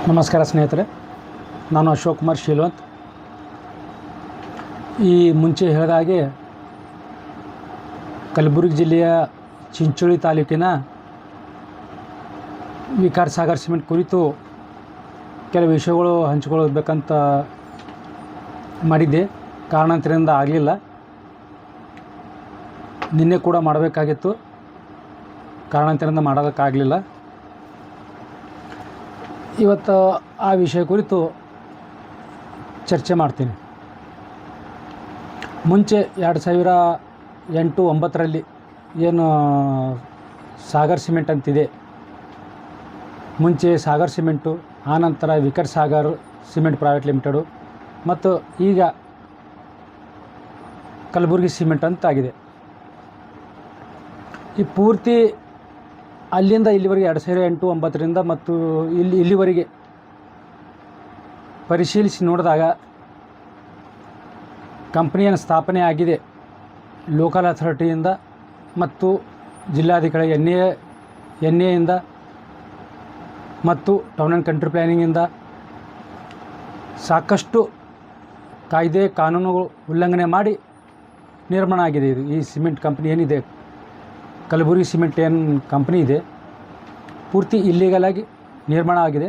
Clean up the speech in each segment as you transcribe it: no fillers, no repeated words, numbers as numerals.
ನಮಸ್ಕಾರ ಸ್ನೇಹಿತರೆ, ನಾನು ಅಶೋಕ್ ಕುಮಾರ್ ಶೀಲವಂತ್. ಈ ಮುಂಚೆ ಹೇಳಿದ ಹಾಗೆ ಕಲಬುರಗಿ ಜಿಲ್ಲೆಯ ಚಿಂಚೋಳಿ ತಾಲೂಕಿನ ವಿಕಾಸ್ ಸಾಗರ್ ಸಿಮೆಂಟ್ ಕುರಿತು ಕೆಲವು ವಿಷಯಗಳು ಹಂಚಿಕೊಳ್ಳಬೇಕಂತ ಮಾಡಿದ್ದೆ. ಕಾರಣಾಂತರದಿಂದ ಆಗಲಿಲ್ಲ. ನಿನ್ನೆ ಕೂಡ ಮಾಡಬೇಕಾಗಿತ್ತು, ಕಾರಣಾಂತರದಿಂದ ಮಾಡೋದಕ್ಕಾಗಲಿಲ್ಲ. ಇವತ್ತು ಆ ವಿಷಯ ಕುರಿತು ಚರ್ಚೆ ಮಾಡ್ತೀನಿ. ಮುಂಚೆ 2008-09ರಲ್ಲಿ ಏನು ಸಾಗರ್ ಸಿಮೆಂಟ್ ಅಂತಿದೆ, ಮುಂಚೆ ಸಾಗರ್ ಸಿಮೆಂಟು, ಆನಂತರ Vikas Sagar cement private limited ಮತ್ತು ಈಗ ಕಲಬುರಗಿ ಸಿಮೆಂಟ್ ಅಂತಾಗಿದೆ. ಈ ಪೂರ್ತಿ ಅಲ್ಲಿಂದ ಇಲ್ಲಿವರೆಗೆ 2008-09ರಿಂದ ಮತ್ತು ಇಲ್ಲಿವರೆಗೆ ಪರಿಶೀಲಿಸಿ ನೋಡಿದಾಗ ಕಂಪ್ನಿಯನ್ನು ಸ್ಥಾಪನೆ ಆಗಿದೆ ಲೋಕಲ್ ಅಥಾರಿಟಿಯಿಂದ ಮತ್ತು ಜಿಲ್ಲಾಧಿಕಾರಿ ಎನ್ ಎಯಿಂದ ಮತ್ತು ಟೌನ್ ಆ್ಯಂಡ್ ಕಂಟ್ರಿ ಪ್ಲ್ಯಾನಿಂಗಿಂದ ಸಾಕಷ್ಟು ಕಾಯ್ದೆ ಕಾನೂನುಗಳು ಉಲ್ಲಂಘನೆ ಮಾಡಿ ನಿರ್ಮಾಣ ಆಗಿದೆ. ಇದು ಈ ಸಿಮೆಂಟ್ ಕಂಪ್ನಿ ಏನಿದೆ, ಕಲಬುರಗಿ ಸಿಮೆಂಟ್ ಏನು ಕಂಪ್ನಿ ಇದೆ, ಪೂರ್ತಿ ಇಲ್ಲೀಗಲಾಗಿ ನಿರ್ಮಾಣ ಆಗಿದೆ.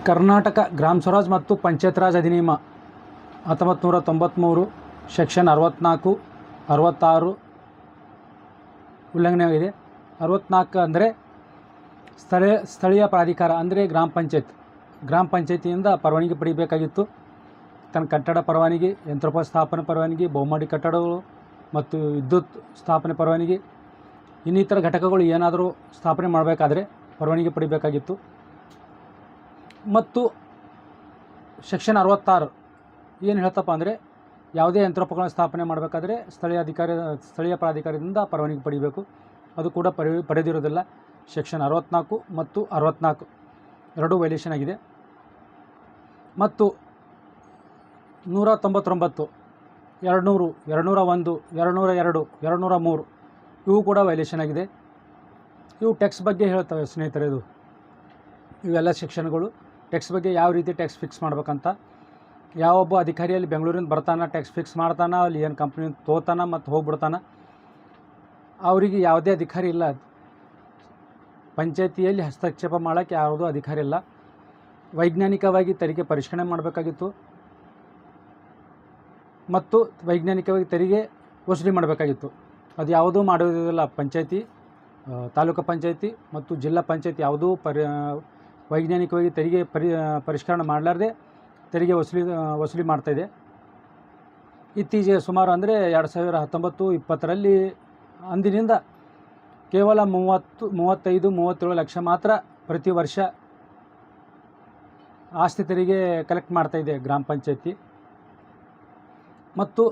ಕರ್ನಾಟಕ ಗ್ರಾಮ ಸ್ವರಾಜ್ ಮತ್ತು ಪಂಚಾಯತ್ ರಾಜ್ ಅಧಿನಿಯಮ 1993 ಸೆಕ್ಷನ್ 64, 66 ಉಲ್ಲಂಘನೆ ಆಗಿದೆ. 64 ಅಂದರೆ ಸ್ಥಳೀಯ ಪ್ರಾಧಿಕಾರ ಅಂದರೆ ಗ್ರಾಮ ಪಂಚಾಯತಿಯಿಂದ ಪರವಾನಗಿ ಪಡಿಬೇಕಾಗಿತ್ತು. ತನ್ನ ಕಟ್ಟಡ ಪರವಾನಗಿ, ಯಂತ್ರೋಪಸ್ಥಾಪನೆ ಪರವಾನಗಿ, ಬಹುಮಹಡಿ ಕಟ್ಟಡಗಳು ಮತ್ತು ವಿದ್ಯುತ್ ಸ್ಥಾಪನೆ ಪರವಾನಗಿ, ಇನ್ನಿತರ ಘಟಕಗಳು ಏನಾದರೂ ಸ್ಥಾಪನೆ ಮಾಡಬೇಕಾದ್ರೆ ಪರವಾನಗಿ ಪಡಿಬೇಕಾಗಿತ್ತು. ಮತ್ತು ಸೆಕ್ಷನ್ 66 ಏನು ಹೇಳ್ತಪ್ಪ ಅಂದರೆ, ಯಾವುದೇ ಯಂತ್ರೋಪಕರಣ ಸ್ಥಾಪನೆ ಮಾಡಬೇಕಾದ್ರೆ ಸ್ಥಳೀಯ ಪ್ರಾಧಿಕಾರದಿಂದ ಪರವಾನಗಿ ಪಡಿಬೇಕು. ಅದು ಕೂಡ ಪಡೆದಿರೋದಿಲ್ಲ. ಸೆಕ್ಷನ್ 64 ಮತ್ತು 64 ಎರಡೂ ವೈಲೇಷನ್ ಆಗಿದೆ. ಮತ್ತು 199, 200, 201, 202, 203 ಇವು ಕೂಡ ವೈಲೇಷನ್ ಆಗಿದೆ. ಇವು ಟ್ಯಾಕ್ಸ್ ಬಗ್ಗೆ ಹೇಳ್ತವೆ ಸ್ನೇಹಿತರೆ. ಇವೆಲ್ಲ ಸೆಕ್ಷನ್ಗಳು ಟ್ಯಾಕ್ಸ್ ಬಗ್ಗೆ, ಯಾವ ರೀತಿ ಟ್ಯಾಕ್ಸ್ ಫಿಕ್ಸ್ ಮಾಡ್ಬೇಕಂತ. ಯಾವೊಬ್ಬ ಅಧಿಕಾರಿಯಲ್ಲಿ ಬೆಂಗಳೂರಿಂದ ಬರ್ತಾನೆ, ಟ್ಯಾಕ್ಸ್ ಫಿಕ್ಸ್ ಮಾಡ್ತಾನೆ, ಅಲ್ಲಿ ಏನು ಕಂಪ್ನಿ ತೋತಾನೆ ಮತ್ತು ಹೋಗ್ಬಿಡ್ತಾನೆ. ಅವರಿಗೆ ಯಾವುದೇ ಅಧಿಕಾರಿ ಇಲ್ಲ. ಪಂಚಾಯತಿಯಲ್ಲಿ ಹಸ್ತಕ್ಷೇಪ ಮಾಡೋಕ್ಕೆ ಯಾವುದೂ ಅಧಿಕಾರಿ ಇಲ್ಲ. ವೈಜ್ಞಾನಿಕವಾಗಿ ತೆರಿಗೆ ಪರಿಷ್ಕರಣೆ ಮಾಡಬೇಕಾಗಿತ್ತು ಮತ್ತು ವೈಜ್ಞಾನಿಕವಾಗಿ ತೆರಿಗೆ ವಸೂಲಿ ಮಾಡಬೇಕಾಗಿತ್ತು. ಅದು ಯಾವುದೂ ಮಾಡುವುದಿಲ್ಲ. ತಾಲೂಕು ಪಂಚಾಯತಿ ಮತ್ತು ಜಿಲ್ಲಾ ಪಂಚಾಯತಿ ಯಾವುದೂ ವೈಜ್ಞಾನಿಕವಾಗಿ ತೆರಿಗೆ ಪರಿಷ್ಕರಣೆ ಮಾಡಲಾರ್ದೆ ತೆರಿಗೆ ವಸೂಲಿ ಮಾಡ್ತಾಯಿದೆ. ಇತ್ತೀಚೆಗೆ ಸುಮಾರು ಅಂದರೆ 2019-20ರಲ್ಲಿ ಅಂದಿನಿಂದ ಕೇವಲ 35-37 ಲಕ್ಷ ಮಾತ್ರ ಪ್ರತಿ ವರ್ಷ ಆಸ್ತಿ ತೆರಿಗೆ ಕಲೆಕ್ಟ್ ಮಾಡ್ತಾಯಿದೆ ಗ್ರಾಮ ಪಂಚಾಯತಿ. ಮತ್ತು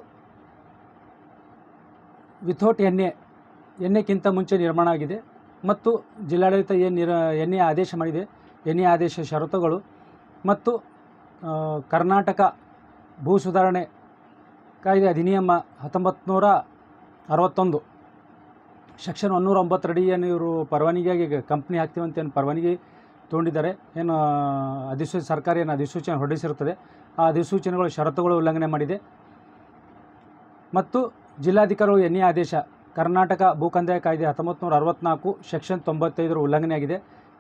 ವಿಥೌಟ್ ಎಣ್ಣೆಕ್ಕಿಂತ ಮುಂಚೆ ನಿರ್ಮಾಣ ಆಗಿದೆ. ಮತ್ತು ಜಿಲ್ಲಾಡಳಿತ ಎಣ್ಣೆ ಆದೇಶ ಮಾಡಿದೆ, ಎಣ್ಣೆ ಆದೇಶ ಷರತ್ತುಗಳು ಮತ್ತು ಕರ್ನಾಟಕ ಭೂ ಸುಧಾರಣೆ ಕಾಯ್ದೆ ಅಧಿನಿಯಮ 1961 ಸೆಕ್ಷನ್ 109 ಅಡಿ ಏನು ಇವರು ಪರವಾನಗಿಯಾಗಿ ಕಂಪ್ನಿ ಹಾಕ್ತೀವಂತ ಏನು ಪರವಾನಗಿ ತೊಗೊಂಡಿದ್ದಾರೆ, ಏನು ಸರ್ಕಾರ ಏನು ಅಧಿಸೂಚನೆ ಹೊರಡಿಸಿರುತ್ತದೆ, ಆ ಅಧಿಸೂಚನೆಗಳ ಷರತ್ತುಗಳು ಉಲ್ಲಂಘನೆ ಮಾಡಿದೆ. ಮತ್ತು ಜಿಲ್ಲಾಧಿಕಾರಿಗಳು ಎಣ್ಣೆ ಆದೇಶ ಕರ್ನಾಟಕ ಭೂ ಕಂದಾಯ ಕಾಯ್ದೆ 1964 ಸೆಕ್ಷನ್ 95 ಉಲ್ಲಂಘನೆ ಆಗಿದೆ.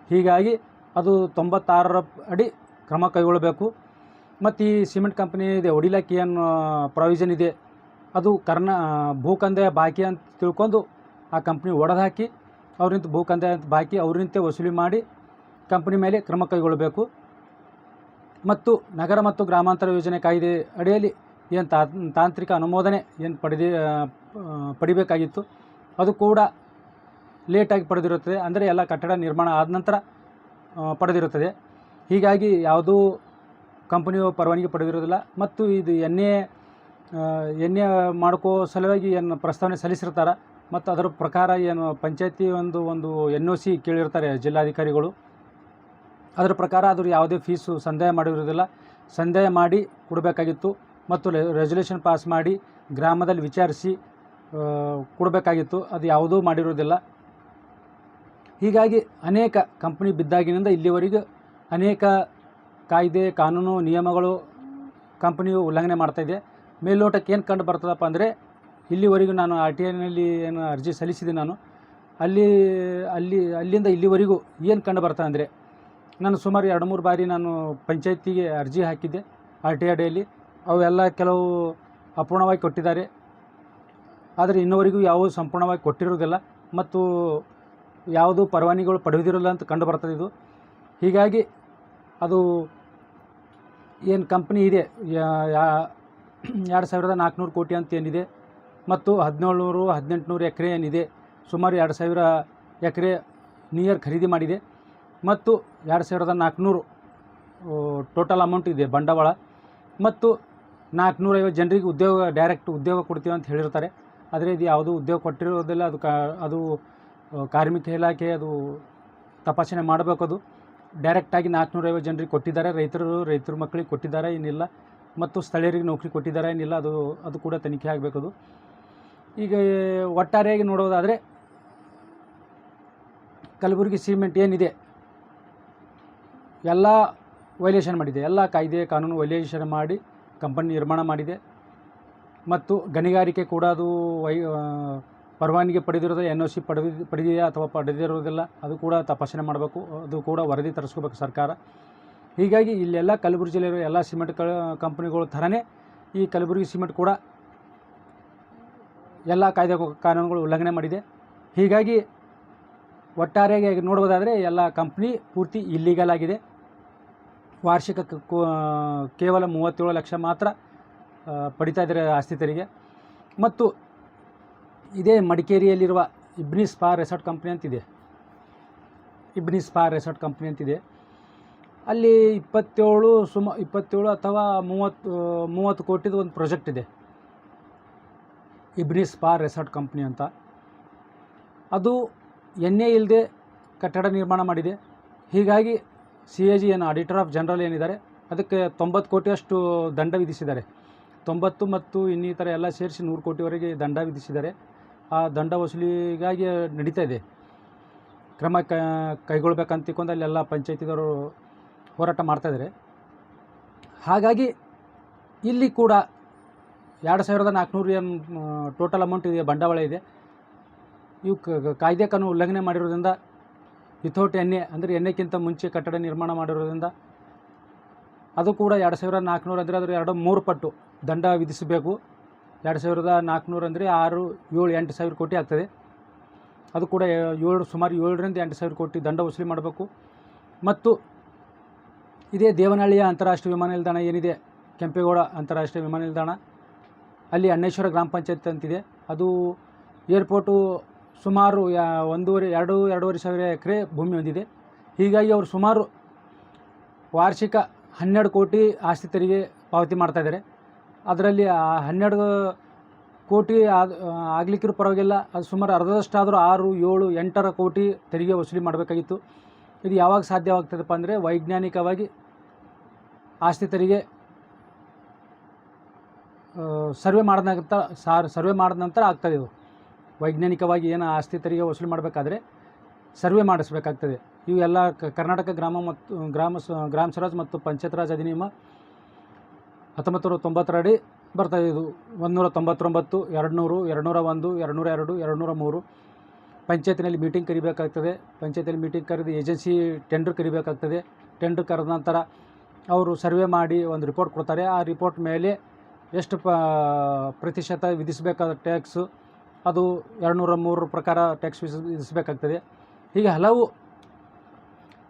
ಹೀಗಾಗಿ ಅದು 96 ಅಡಿ ಕ್ರಮ ಕೈಗೊಳ್ಳಬೇಕು. ಮತ್ತು ಈ ಸಿಮೆಂಟ್ ಕಂಪ್ನಿ ಇದೆ ಒಡಿಲಾಕಿ ಏನು ಪ್ರಾವಿಷನ್ ಇದೆ, ಅದು ಭೂ ಕಂದಾಯ ಬಾಕಿ ಅಂತ ತಿಳ್ಕೊಂಡು ಆ ಕಂಪ್ನಿ ಒಡೆದು ಹಾಕಿ ಅವ್ರಿಂತ ಭೂ ಕಂದಾಯ ಅಂತ ಬಾಕಿ ಅವ್ರಿಂತ ವಸೂಲಿ ಮಾಡಿ ಕಂಪ್ನಿ ಮೇಲೆ ಕ್ರಮ ಕೈಗೊಳ್ಳಬೇಕು. ಮತ್ತು ನಗರ ಮತ್ತು ಗ್ರಾಮಾಂತರ ಯೋಜನೆ ಕಾಯ್ದೆ ಅಡಿಯಲ್ಲಿ ಏನು ತಾಂತ್ರಿಕ ಅನುಮೋದನೆ ಏನು ಪಡಿಬೇಕಾಗಿತ್ತು, ಅದು ಕೂಡ ಲೇಟಾಗಿ ಪಡೆದಿರುತ್ತದೆ. ಅಂದರೆ ಎಲ್ಲ ಕಟ್ಟಡ ನಿರ್ಮಾಣ ಆದ ನಂತರ ಪಡೆದಿರುತ್ತದೆ. ಹೀಗಾಗಿ ಯಾವುದೂ ಕಂಪನಿಯು ಪರವಾನಗಿ ಪಡೆದಿರೋದಿಲ್ಲ. ಮತ್ತು ಇದು ಎಣ್ಣೆ ಮಾಡ್ಕೋ ಸಲುವಾಗಿ ಏನು ಪ್ರಸ್ತಾವನೆ ಸಲ್ಲಿಸಿರ್ತಾರೆ ಮತ್ತು ಅದರ ಪ್ರಕಾರ ಏನು ಪಂಚಾಯತಿ ಒಂದು NOC ಕೇಳಿರ್ತಾರೆ ಜಿಲ್ಲಾಧಿಕಾರಿಗಳು. ಅದರ ಪ್ರಕಾರ ಅದ್ರ ಯಾವುದೇ ಫೀಸು ಸಂದಾಯ ಮಾಡಿರೋದಿಲ್ಲ. ಸಂದಾಯ ಮಾಡಿ ಕೊಡಬೇಕಾಗಿತ್ತು ಮತ್ತು ರೆಸಲ್ಯೂಷನ್ ಪಾಸ್ ಮಾಡಿ ಗ್ರಾಮದಲ್ಲಿ ವಿಚಾರಿಸಿ ಕೊಡಬೇಕಾಗಿತ್ತು. ಅದು ಯಾವುದೂ ಮಾಡಿರೋದಿಲ್ಲ. ಹೀಗಾಗಿ ಅನೇಕ ಕಂಪ್ನಿ ಬಿದ್ದಾಗಿನಿಂದ ಇಲ್ಲಿವರೆಗೂ ಅನೇಕ ಕಾಯ್ದೆ ಕಾನೂನು ನಿಯಮಗಳು ಕಂಪ್ನಿಯು ಉಲ್ಲಂಘನೆ ಮಾಡ್ತಾಯಿದೆ. ಮೇಲ್ನೋಟಕ್ಕೆ ಏನು ಕಂಡು ಬರ್ತದಪ್ಪ ಅಂದರೆ, ಇಲ್ಲಿವರೆಗೂ ನಾನು RTIನಲ್ಲಿ ಏನು ಅರ್ಜಿ ಸಲ್ಲಿಸಿದೆ ನಾನು ಅಲ್ಲಿಂದ ಇಲ್ಲಿವರೆಗೂ ಏನು ಕಂಡು ಬರ್ತದೆ ಅಂದರೆ, ನಾನು ಸುಮಾರು 2-3 ಬಾರಿ ನಾನು ಪಂಚಾಯತಿಗೆ ಅರ್ಜಿ ಹಾಕಿದ್ದೆ RTI ಅಡಿಯಲ್ಲಿ. ಅವೆಲ್ಲ ಕೆಲವು ಅಪೂರ್ಣವಾಗಿ ಕೊಟ್ಟಿದ್ದಾರೆ, ಆದರೆ ಇನ್ನುವರೆಗೂ ಯಾವುವು ಸಂಪೂರ್ಣವಾಗಿ ಕೊಟ್ಟಿರುವುದಿಲ್ಲ ಮತ್ತು ಯಾವುದು ಪರವಾನಗಿಗಳು ಪಡೆದಿರೋಲ್ಲ ಅಂತ ಕಂಡು ಬರ್ತದೆ ಇದು. ಹೀಗಾಗಿ ಅದು ಏನು ಕಂಪ್ನಿ ಇದೆ 2400 ಕೋಟಿ ಅಂತ ಏನಿದೆ ಮತ್ತು 1700-1800 ಎಕರೆ ಏನಿದೆ, ಸುಮಾರು 2000 ಎಕರೆ ನಿಯರ್ ಖರೀದಿ ಮಾಡಿದೆ ಮತ್ತು 2400 ಟೋಟಲ್ ಅಮೌಂಟ್ ಇದೆ ಬಂಡವಾಳ. ಮತ್ತು 450 ಜನರಿಗೆ ಡೈರೆಕ್ಟ್ ಉದ್ಯೋಗ ಕೊಡ್ತೀವಿ ಅಂತ ಹೇಳಿರ್ತಾರೆ, ಆದರೆ ಇದು ಯಾವುದೂ ಉದ್ಯೋಗ ಕೊಟ್ಟಿರೋದಿಲ್ಲ. ಅದು ಕಾರ್ಮಿಕ ಇಲಾಖೆ ಅದು ತಪಾಸಣೆ ಮಾಡಬೇಕು. ಅದು ಡೈರೆಕ್ಟಾಗಿ 450 ಜನರಿಗೆ ಕೊಟ್ಟಿದ್ದಾರೆ, ರೈತರ ಮಕ್ಕಳಿಗೆ ಕೊಟ್ಟಿದ್ದಾರೆ ಏನಿಲ್ಲ, ಮತ್ತು ಸ್ಥಳೀಯರಿಗೆ ನೌಕರಿ ಕೊಟ್ಟಿದ್ದಾರೆ ಏನಿಲ್ಲ, ಅದು ಕೂಡ ತನಿಖೆ ಆಗಬೇಕದು. ಈಗ ಒಟ್ಟಾರೆಯಾಗಿ ನೋಡೋದಾದರೆ ಕಲಬುರಗಿ ಸಿಮೆಂಟ್ ಏನಿದೆ ಎಲ್ಲ ವೈಲೇಷನ್ ಮಾಡಿದೆ, ಎಲ್ಲ ಕಾಯ್ದೆ ಕಾನೂನು ವೈಲೇಷನ್ ಮಾಡಿ ಕಂಪನಿ ನಿರ್ಮಾಣ ಮಾಡಿದೆ. ಮತ್ತು ಗಣಿಗಾರಿಕೆ ಕೂಡ ಅದು ಪರವಾನಗಿ ಪಡೆದಿರೋದು, NOC ಪಡೆದಿದೆಯಾ ಅಥವಾ ಪಡೆದಿರೋದಿಲ್ಲ, ಅದು ಕೂಡ ತಪಾಸಣೆ ಮಾಡಬೇಕು, ಅದು ಕೂಡ ವರದಿ ತರಿಸ್ಕೋಬೇಕು ಸರ್ಕಾರ. ಹೀಗಾಗಿ ಇಲ್ಲೆಲ್ಲ ಕಲಬುರಗಿ ಜಿಲ್ಲೆಯ ಎಲ್ಲ ಸಿಮೆಂಟ್ ಕಂಪನಿಗಳ ಥರನೇ ಈ ಕಲಬುರಗಿ ಸಿಮೆಂಟ್ ಕೂಡ ಎಲ್ಲ ಕಾಯ್ದೆ ಕಾನೂನುಗಳು ಉಲ್ಲಂಘನೆ ಮಾಡಿದೆ. ಹೀಗಾಗಿ ಒಟ್ಟಾರೆಯಾಗಿ ನೋಡುವುದಾದರೆ ಎಲ್ಲ ಕಂಪ್ನಿ ಪೂರ್ತಿ ಇಲ್ಲೀಗಲ್ ಆಗಿದೆ. ವಾರ್ಷಿಕ ಕೇವಲ 37 ಲಕ್ಷ ಮಾತ್ರ ಪಡಿತಾ ಇದ್ದಾರೆ ಆಸ್ತಿ ತೆರಿಗೆ. ಮತ್ತು ಇದೇ ಮಡಿಕೇರಿಯಲ್ಲಿರುವ ಇಬ್ನಿ ಸ್ಪಾ ರೆಸಾರ್ಟ್ ಕಂಪ್ನಿ ಅಂತಿದೆ. ಅಲ್ಲಿ 27 ಅಥವಾ 30 ಕೋಟಿದು ಒಂದು ಪ್ರಾಜೆಕ್ಟ್ ಇದೆ, ಇಬ್ನಿ ಸ್ಪಾ ರೆಸಾರ್ಟ್ ಕಂಪ್ನಿ ಅಂತ. ಅದು ಎಣ್ಣೆ ಇಲ್ಲದೆ ಕಟ್ಟಡ ನಿರ್ಮಾಣ ಮಾಡಿದೆ. ಹೀಗಾಗಿ CAG ಏನು ಆಡಿಟರ್ ಆಫ್ ಜನರಲ್ ಏನಿದ್ದಾರೆ ಅದಕ್ಕೆ 90 ಕೋಟಿಯಷ್ಟು ದಂಡ ವಿಧಿಸಿದ್ದಾರೆ. 90 ಮತ್ತು ಇನ್ನಿತರ ಎಲ್ಲ ಸೇರಿಸಿ 100 ಕೋಟಿವರೆಗೆ ದಂಡ ವಿಧಿಸಿದ್ದಾರೆ. ಆ ದಂಡ ವಸೂಲಿಗಾಗಿ ನಡೀತಾ ಇದೆ, ಕ್ರಮ ಕೈಗೊಳ್ಬೇಕಂತ ತಿಳ್ಕೊಂಡು ಅಲ್ಲೆಲ್ಲ ಪಂಚಾಯತಿದವರು ಹೋರಾಟ ಮಾಡ್ತಾಯಿದ್ದಾರೆ. ಹಾಗಾಗಿ ಇಲ್ಲಿ ಕೂಡ 2400 ಏನು ಟೋಟಲ್ ಅಮೌಂಟ್ ಇದೆ, ಬಂಡವಾಳ ಇದೆ. ಇವು ಕಾಯ್ದೆ ಕಾನೂನು ಉಲ್ಲಂಘನೆ ಮಾಡಿರೋದ್ರಿಂದ ವಿಥೌಟ್ ಎಣ್ಣೆ ಅಂದರೆ ಎಣ್ಣೆಕ್ಕಿಂತ ಮುಂಚೆ ಕಟ್ಟಡ ನಿರ್ಮಾಣ ಮಾಡಿರೋದ್ರಿಂದ ಅದು ಕೂಡ 2400 ಅಂದರೆ ಅದರ 2-3 ಪಟ್ಟು ದಂಡ ವಿಧಿಸಬೇಕು. 2400 ಅಂದರೆ 6-7-8 ಸಾವಿರ ಕೋಟಿ ಆಗ್ತದೆ. ಅದು ಕೂಡ ಸುಮಾರು 7-8 ಸಾವಿರ ಕೋಟಿ ದಂಡ ವಸೂಲಿ ಮಾಡಬೇಕು. ಮತ್ತು ಇದೇ ದೇವನಹಳ್ಳಿಯ ಅಂತಾರಾಷ್ಟ್ರೀಯ ವಿಮಾನ ನಿಲ್ದಾಣ ಏನಿದೆ, ಕೆಂಪೇಗೌಡ ಅಂತಾರಾಷ್ಟ್ರೀಯ ವಿಮಾನ ನಿಲ್ದಾಣ, ಅಲ್ಲಿ ಅಣ್ಣೇಶ್ವರ ಗ್ರಾಮ ಪಂಚಾಯತ್ ಅಂತಿದೆ. ಅದು ಏರ್ಪೋರ್ಟು ಸುಮಾರು 2-2.5 ಸಾವಿರ ಎಕರೆ ಭೂಮಿ ಹೊಂದಿದೆ. ಹೀಗಾಗಿ ಅವರು ಸುಮಾರು ವಾರ್ಷಿಕ 12 ಕೋಟಿ ಆಸ್ತಿ ತೆರಿಗೆ ಪಾವತಿ ಮಾಡ್ತಾಯಿದ್ದಾರೆ. ಅದರಲ್ಲಿ 12 ಕೋಟಿ ಆಗಲಿಕ್ಕಿರೋ ಪರವಾಗಿಲ್ಲ, ಅದು ಸುಮಾರು ಅರ್ಧದಷ್ಟಾದರೂ 6-7-8 ಕೋಟಿ ತೆರಿಗೆ ವಸೂಲಿ ಮಾಡಬೇಕಾಗಿತ್ತು. ಇದು ಯಾವಾಗ ಸಾಧ್ಯವಾಗ್ತದಪ್ಪ ಅಂದರೆ ವೈಜ್ಞಾನಿಕವಾಗಿ ಆಸ್ತಿ ತೆರಿಗೆ ಸರ್ವೆ ಮಾಡಿದ ನಂತರ ಆಗ್ತದೆ. ಇದು ವೈಜ್ಞಾನಿಕವಾಗಿ ಏನು ಆಸ್ತಿ ತೆರಿಗೆ ವಸೂಲಿ ಮಾಡಬೇಕಾದ್ರೆ ಸರ್ವೆ ಮಾಡಿಸಬೇಕಾಗ್ತದೆ. ಇವೆಲ್ಲ ಕರ್ನಾಟಕ ಗ್ರಾಮ ಸ್ವರಾಜ್ ಮತ್ತು ಪಂಚಾಯತ್ ರಾಜ್ ಅಧಿನಿಯಮ 1990 ಅಡಿ ಬರ್ತದೆ. ಇದು 199, 200, 201, 202, 203 ಪಂಚಾಯತಿನಲ್ಲಿ ಮೀಟಿಂಗ್ ಕರಿಬೇಕಾಗ್ತದೆ. ಪಂಚಾಯತಿಯಲ್ಲಿ ಮೀಟಿಂಗ್ ಕರೆದು ಏಜೆನ್ಸಿ ಟೆಂಡರ್ ಕರಿಬೇಕಾಗ್ತದೆ. ಟೆಂಡರ್ ಕರೆದ ನಂತರ ಅವರು ಸರ್ವೆ ಮಾಡಿ ಒಂದು ರಿಪೋರ್ಟ್ ಕೊಡ್ತಾರೆ. ಆ ರಿಪೋರ್ಟ್ ಮೇಲೆ ಎಷ್ಟು ಪ್ರತಿಶತ ವಿಧಿಸಬೇಕಾದ ಟ್ಯಾಕ್ಸು, ಅದು 203 ಪ್ರಕಾರ ಟ್ಯಾಕ್ಸ್ ವಿಧಿಸಬೇಕಾಗ್ತದೆ. ಹೀಗೆ ಹಲವು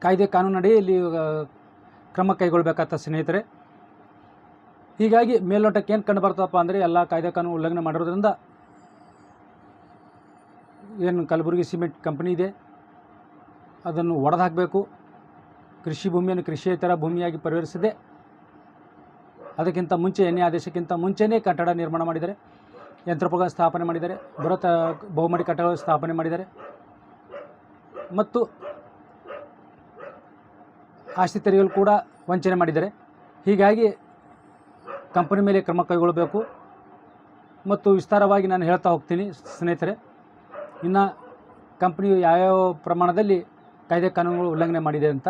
ಕಾಯ್ದೆ ಕಾನೂನಡಿ ಇಲ್ಲಿ ಕ್ರಮ ಕೈಗೊಳ್ಳಬೇಕಾಗ್ತದೆ ಸ್ನೇಹಿತರೆ. ಹೀಗಾಗಿ ಮೇಲ್ನೋಟಕ್ಕೆ ಏನು ಕಂಡು ಬರ್ತದಪ್ಪ ಅಂದರೆ ಎಲ್ಲ ಕಾಯ್ದೆ ಕಾನೂನು ಉಲ್ಲಂಘನೆ ಮಾಡಿರೋದ್ರಿಂದ ಏನು ಕಲಬುರಗಿ ಸಿಮೆಂಟ್ ಕಂಪನಿ ಇದೆ ಅದನ್ನು ಒಡೆದು ಹಾಕಬೇಕು. ಕೃಷಿ ಭೂಮಿಯನ್ನು ಕೃಷಿಯೇತರ ಭೂಮಿಯಾಗಿ ಪರಿವರ್ತಿಸದೆ ಅದಕ್ಕಿಂತ ಮುಂಚೆ ಎಣ್ಣೆ ಆದೇಶಕ್ಕಿಂತ ಮುಂಚೆಯೇ ಕಟ್ಟಡ ನಿರ್ಮಾಣ ಮಾಡಿದ್ದಾರೆ, ಯಂತ್ರೋಪಕರಣ ಸ್ಥಾಪನೆ ಮಾಡಿದ್ದಾರೆ, ಬೃಹತ್ ಬಹುಮಡಿ ಕಟ್ಟಡ ಸ್ಥಾಪನೆ ಮಾಡಿದ್ದಾರೆ ಮತ್ತು ಆಸ್ತಿ ತೆರಿಗೆಗಳು ಕೂಡ ವಂಚನೆ ಮಾಡಿದ್ದಾರೆ. ಹೀಗಾಗಿ ಕಂಪನಿ ಮೇಲೆ ಕ್ರಮ ಕೈಗೊಳ್ಳಬೇಕು. ಮತ್ತು ವಿಸ್ತಾರವಾಗಿ ನಾನು ಹೇಳ್ತಾ ಹೋಗ್ತೀನಿ ಸ್ನೇಹಿತರೆ. ಇನ್ನು ಕಂಪ್ನಿಯು ಯಾವ್ಯಾವ ಪ್ರಮಾಣದಲ್ಲಿ ಕಾಯ್ದೆ ಕಾನೂನುಗಳು ಉಲ್ಲಂಘನೆ ಮಾಡಿದೆ ಅಂತ